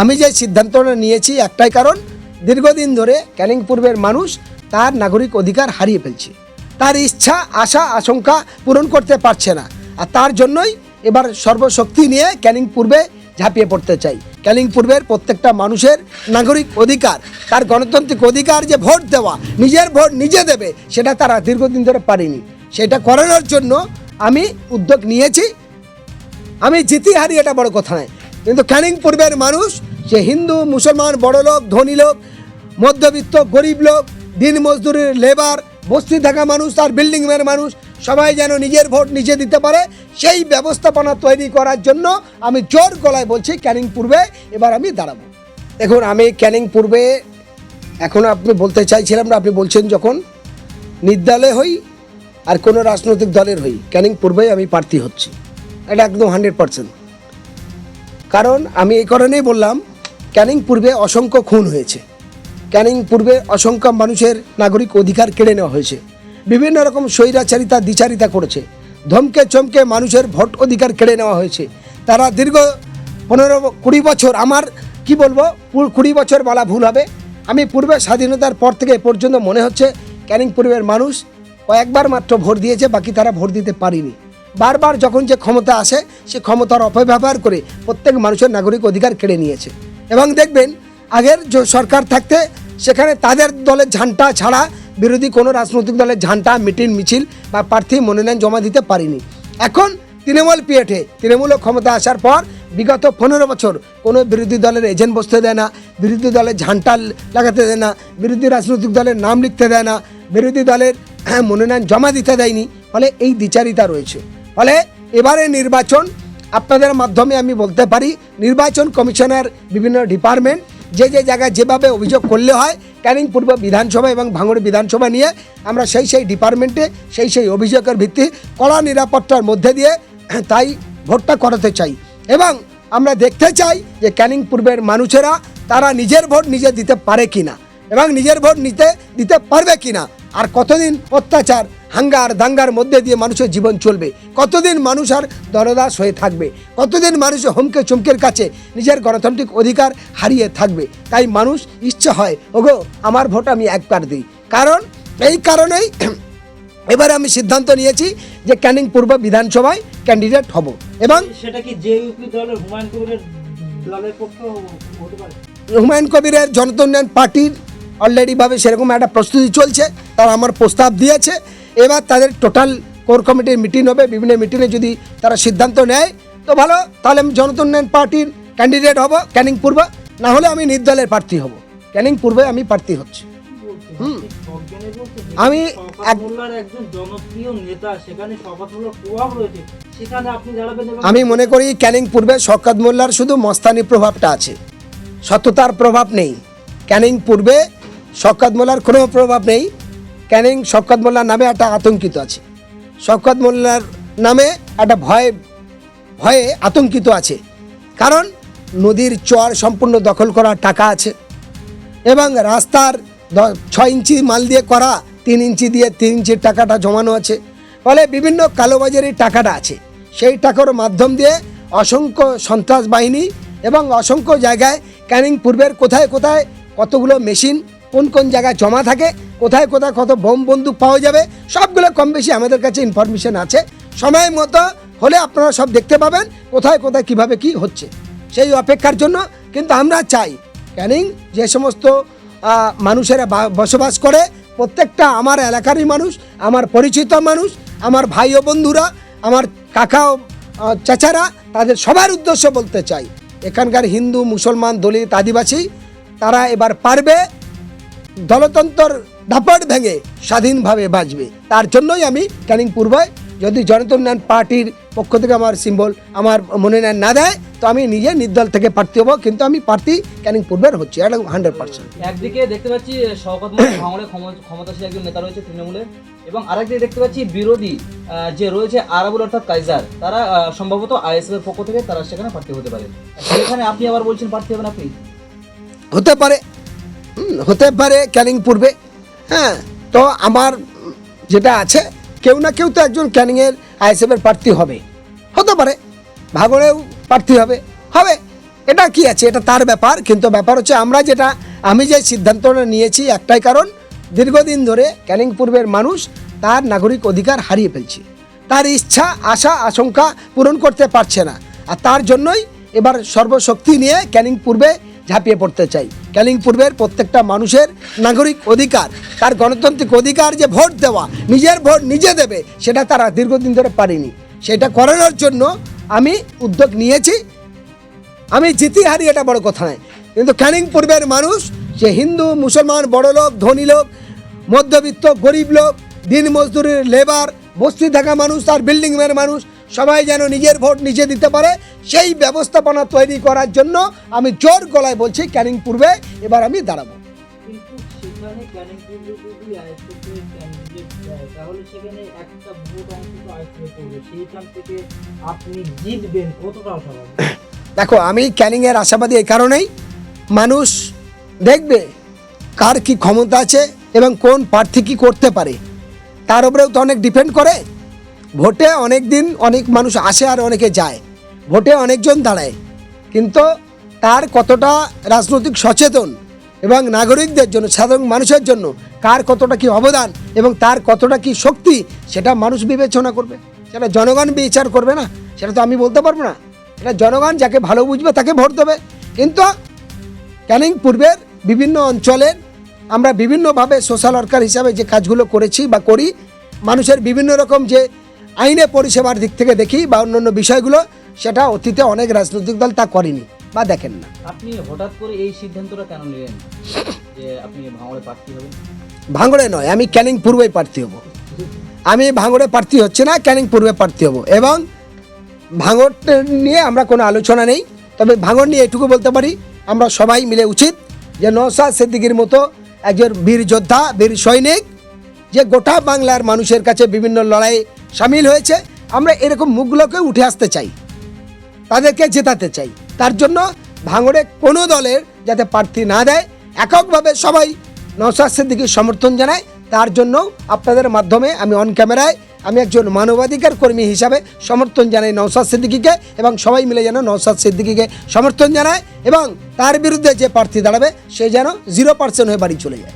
আমি যে সিদ্ধান্তটা নিয়েছি একটাই কারণ, দীর্ঘদিন ধরে ক্যানিং পূর্বের মানুষ তার নাগরিক অধিকার হারিয়ে ফেলছে, তার ইচ্ছা আশা আশঙ্কা পূরণ করতে পারছে না। আর তার জন্যই এবার সর্বশক্তি নিয়ে ক্যানিং পূর্বে ঝাঁপিয়ে পড়তে চাই। ক্যানিং পূর্বের প্রত্যেকটা মানুষের নাগরিক অধিকার, তার গণতান্ত্রিক অধিকার যে ভোট দেওয়া, নিজের ভোট নিজে দেবে, সেটা তারা দীর্ঘদিন ধরে পারেনি। সেটা করানোর জন্য আমি উদ্যোগ নিয়েছি। আমি জিতি হারি এটা বড় কথা নয়, কিন্তু ক্যানিং পূর্বের মানুষ, সে হিন্দু মুসলমান, বড় লোক ধনী লোক, মধ্যবিত্ত গরিব লোক, দিন মজদুরের লেবার, বস্তি থাকা মানুষ আর বিল্ডিংয়ের মানুষ সবাই যেন নিজের ভোট নিজে দিতে পারে, সেই ব্যবস্থাপনা তৈরি করার জন্য আমি জোর গলায় বলছি ক্যানিং পূর্বে এবার আমি দাঁড়াবো। দেখুন, আমি ক্যানিং পূর্বে এখন আপনি বলতে চাইছিলাম না, আপনি বলছেন যখন নির্দলে হই আর কোনো রাজনৈতিক দলের হই, ক্যানিং পূর্বে আমি প্রার্থী হচ্ছি, এটা একদম 100%। কারণ আমি এই কারণেই বললাম, ক্যানিং পূর্বে অসংখ্য খুন হয়েছে, ক্যানিং পূর্বে অসংখ্য মানুষের নাগরিক অধিকার কেড়ে নেওয়া হয়েছে, বিভিন্ন রকম স্বৈরাচারিতা দ্বিচারিতা করেছে, ধমকে চমকে মানুষের ভোট অধিকার কেড়ে নেওয়া হয়েছে। তারা দীর্ঘ 15-20 বছর, আমার কি বলবো, 20 বছর বলা ভুল হবে, আমি পূর্বে স্বাধীনতার পর থেকে এ পর্যন্ত মনে হচ্ছে ক্যানিং পূর্বের মানুষ কয়েকবার মাত্র ভোট দিয়েছে, বাকি তারা ভোট দিতে পারেনি। বারবার যখন যে ক্ষমতা আসে, সে ক্ষমতার অপব্যবহার করে প্রত্যেক মানুষের নাগরিক অধিকার কেড়ে নিয়েছে। এবং দেখবেন, আগের যে সরকার থাকতে সেখানে তাদের দলের ঝান্ডা ছাড়া বিরোধী কোনো রাজনৈতিক দলের ঝান্ডা, মিটিং মিছিল বা প্রার্থী মনোনয়ন জমা দিতে পারিনি। এখন তৃণমূল পিএঠে, তৃণমূলের ক্ষমতা আসার পর বিগত 15 বছর কোনো বিরোধী দলের এজেন্ট বসতে দেয় না, বিরোধী দলের ঝান্ডা লাগাতে দেয় না, বিরোধী রাজনৈতিক দলের নাম লিখতে দেয় না, বিরোধী দলের মনোনয়ন জমা দিতে দেয়নি। ফলে এই দ্বিচারিতা রয়েছে। ফলে এবারে নির্বাচন, আপনাদের মাধ্যমে আমি বলতে পারি, নির্বাচন কমিশনের বিভিন্ন ডিপার্টমেন্ট যে যে জায়গায় যেভাবে অভিযোগ করলে হয়, ক্যানিং পূর্ব বিধানসভা এবং ভাঙড় বিধানসভা নিয়ে আমরা সেই ডিপার্টমেন্টে সেই অভিযোগের ভিত্তি কড়া নিরাপত্তার মধ্যে দিয়ে তাই ভোটটা করাতে চাই। এবং আমরা দেখতে চাই যে ক্যানিং পূর্বের মানুষেরা তারা নিজের ভোট নিজে দিতে পারে কিনা এবং নিজের ভোট দিতে পারবে কিনা। আর কতদিন অত্যাচার, হাঙ্গার দাঙ্গার মধ্যে দিয়ে মানুষের জীবন চলবে, কতদিন মানুষ আর দরদাস হয়ে থাকবে, কতদিন মানুষ হুমকে চমকের কাছে নিজের গণতান্ত্রিক অধিকার হারিয়ে থাকবে। তাই মানুষ ইচ্ছা হয়, ওগো আমার ভোট আমি একবার দিই। কারণ এই কারণেই এবারে আমি সিদ্ধান্ত নিয়েছি যে ক্যানিং পূর্ব বিধানসভায় ক্যান্ডিডেট হব। এবং সেটা কি জেইউপি দলের হুমায়ুন কবিরের দলের পক্ষে হতে পারে? হুমায়ুন কবিরের জনতা উন্নয়ন পার্টির অলরেডিভাবে সেরকম একটা প্রস্তুতি চলছে, তারা আমার প্রস্তাব দিয়েছে। এবার তাদের টোটাল কোর কমিটির মিটিং হবে, বিভিন্ন মিটিংয়ে যদি তারা সিদ্ধান্ত নেয় তো ভালো, তাহলে আমি জনতা উন্নয়ন পার্টির ক্যান্ডিডেট হব ক্যানিং পূর্ব, না হলে আমি নির্দলের প্রার্থী হব। ক্যানিং পূর্বে আমি প্রার্থী হচ্ছি। আমি একজন জনপ্রিয় নেতা, সেখানে শওকত মোল্লার প্রভাব রয়েছে, সেখানে আপনি দাঁড়াবেন। আমি মনে করি ক্যানিং পূর্বে শওকত মোল্লার শুধু মস্তানি প্রভাবটা আছে, সততার প্রভাব নেই। ক্যানিং পূর্বে শওকত মোল্লার কোনো প্রভাব নেই। ক্যানিং শওকত মোল্লার নামে একটা আতঙ্কিত আছে, শওকত মোল্লার নামে একটা ভয়ে আতঙ্কিত আছে। কারণ নদীর চর সম্পূর্ণ দখল করার টাকা আছে এবং রাস্তার 6 ইঞ্চি মাল দিয়ে করা 3 ইঞ্চি দিয়ে 3 ইঞ্চির টাকাটা জমানো আছে। ফলে বিভিন্ন কালোবাজারির টাকাটা আছে, সেই টাকার মাধ্যম দিয়ে অসংখ্য সন্ত্রাস বাহিনী এবং অসংখ্য জায়গায় ক্যানিং পূর্বের কোথায় কোথায় কতগুলো মেশিন কোন জায়গায় জমা থাকে, কোথায় কোথায় কত বোম বন্দুক পাওয়া যাবে, সবগুলো কম বেশি আমাদের কাছে ইনফরমেশন আছে। সময় মতো হলে আপনারা সব দেখতে পাবেন কোথায় কোথায় কিভাবে কি হচ্ছে, সেই অপেক্ষার জন্য। কিন্তু আমরা চাই ক্যানিং যে সমস্ত মানুষেরা বসবাস করে, প্রত্যেকটা আমার এলাকারই মানুষ, আমার পরিচিত মানুষ, আমার ভাই ও বন্ধুরা, আমার কাকা ও চাচারা, তাদের সবার উদ্দেশ্য বলতে চাই, এখানকার হিন্দু মুসলমান দলিত আদিবাসী তারা এবার পারবে দলতন্ত্র দাপট ভেঙে স্বাধীনভাবে বাঁচবে। তার জন্যই আমি ক্যানিং পূর্বে, যদি জনতা উন্নয়ন পার্টির পক্ষ থেকে আমার সিম্বল আমার মনোনয়ন না দেয় তো আমি নিজে নির্দল থেকে প্রার্থী হবো, কিন্তু আমি প্রার্থী ক্যানিং পূর্বের হচ্ছি, এটা 100%। একদিকে দেখতে পাচ্ছি শওকত মোল্লা ভাঙড়ে ক্ষমতাশীল একজন নেতা রয়েছে তৃণমূলের, এবং আরেকদিকে দেখতে পাচ্ছি বিরোধী যে রয়েছে আরাবুল অর্থাৎ কাইজার, তারা সম্ভবত আইএসএফ এর পক্ষ থেকে তারা সেখানে প্রার্থী হতে পারে। সেখানে আপনি আবার বলছেন প্রার্থী হবেন আপনি? হতে পারে ক্যানিং পূর্বে। হ্যাঁ, তো আমার যেটা আছে, কেউ না কেউ তো একজন ক্যানিংয়ের আইএসএফের প্রার্থী হতে পারে, ভাঙড়েও প্রার্থী হবে। এটা কি আছে, এটা তার ব্যাপার। কিন্তু ব্যাপার হচ্ছে আমি যে সিদ্ধান্তটা নিয়েছি একটাই কারণ, দীর্ঘদিন ধরে ক্যানিং পূর্বের মানুষ তার নাগরিক অধিকার হারিয়ে ফেলছে, তার ইচ্ছা আশা আশঙ্কা পূরণ করতে পারছে না। আর তার জন্যই এবার সর্বশক্তি নিয়ে ক্যানিং পূর্বে ঝাঁপিয়ে পড়তে চাই। ক্যানিং পূর্বের প্রত্যেকটা মানুষের নাগরিক অধিকার, তার গণতান্ত্রিক অধিকার যে ভোট দেওয়া, নিজের ভোট নিজে দেবে, সেটা তারা দীর্ঘদিন ধরে পারেনি। সেটা করানোর জন্য আমি উদ্যোগ নিয়েছি। আমি জিতি হারি এটা বড় কথা নয়, কিন্তু ক্যানিং পূর্বের মানুষ, সে হিন্দু মুসলমান, বড় লোক ধনী লোক, মধ্যবিত্ত গরিব লোক, দিন মজদুরের লেবার, বস্তি থাকা মানুষ আর বিল্ডিংয়ের মানুষ, সবাই যেন নিজের ভোট নিজে দিতে পারে, সেই ব্যবস্থাপনা তৈরি করার জন্য আমি জোর গলায় বলছি ক্যানিং পূর্বে এবার আমি দাঁড়াবো। কিন্তু সেখানে ক্যানিং পূর্বে যদি আইএসএফের ক্যান্ডিডেট দেয়, তাহলে সেখানে একটা ভোট অন্তত আইএসএফ করবে, সেইখান থেকে আপনি জিতবেন কতটা আশাবাদী? দেখো, আমি ক্যানিংয়ের আশাবাদী এই কারণেই, মানুষ দেখবে কার কি ক্ষমতা আছে এবং কোন প্রার্থী কী করতে পারে, তার উপরেও তো অনেক ডিপেন্ড করে। ভোটে অনেক দিন অনেক মানুষ আসে আর অনেকে যায়, ভোটে অনেকজন দাঁড়ায়, কিন্তু তার কতটা রাজনৈতিক সচেতন এবং নাগরিকদের জন্য, সাধারণ মানুষের জন্য কার কতটা কি অবদান এবং তার কতটা কি শক্তি, সেটা মানুষ বিবেচনা করবে, সেটা জনগণ বিচার করবে না, সেটা তো আমি বলতে পারবো না। এটা জনগণ যাকে ভালো বুঝবে তাকে ভোট দেবে। কিন্তু ক্যানিং পূর্বের বিভিন্ন অঞ্চলের আমরা বিভিন্নভাবে সোশ্যাল ওয়ার্কার হিসাবে যে কাজগুলো করেছি বা করি, মানুষের বিভিন্ন রকম যে আইনে পরিষেবার দিক থেকে দেখি বা অন্যান্য বিষয়গুলো, সেটা অতীতে অনেক রাজনৈতিক দল তা করেনি বা দেখেন না। আপনি হঠাৎ করে এই সিদ্ধান্তটা কেন নিলেন যে আপনি ভাঙড়ে প্রার্থী হবেন? ভাঙড়ে নয়, আমি ক্যানিং পূর্বেই প্রার্থী হব। আমি ভাঙড়ে প্রার্থী হচ্ছে না, ক্যানিং পূর্বে প্রার্থী হব। এবং ভাঙড় নিয়ে আমরা কোনো আলোচনা নেই, তবে ভাঙড় নিয়ে এটুকু বলতে পারি, আমরা সবাই মিলে উচিত যে নওশাদ সিদ্দিকীর মতো একজন বীর যোদ্ধা, বীর সৈনিক, যে গোটা বাংলার মানুষের কাছে বিভিন্ন লড়াইয়ে সামিল হয়েছে, আমরা এরকম মুখগুলোকে উঠে আসতে চাই, তাদেরকে জেতাতে চাই। তার জন্য ভাঙড়ে কোনো দলের যাতে প্রার্থী না দেয়, এককভাবে সবাই নওশাদ সিদ্দিকীর সমর্থন জানায়। তার জন্য আপনাদের মাধ্যমে আমি অন ক্যামেরায় আমি একজন মানবাধিকার কর্মী হিসাবে সমর্থন জানাই নওশাদ সিদ্দিকীকে, এবং সবাই মিলে যেন নওশাদ সিদ্দিকীকে সমর্থন জানায় এবং তার বিরুদ্ধে যে প্রার্থী দাঁড়াবে সে যেন 0% হয়ে বাড়ি চলে যায়।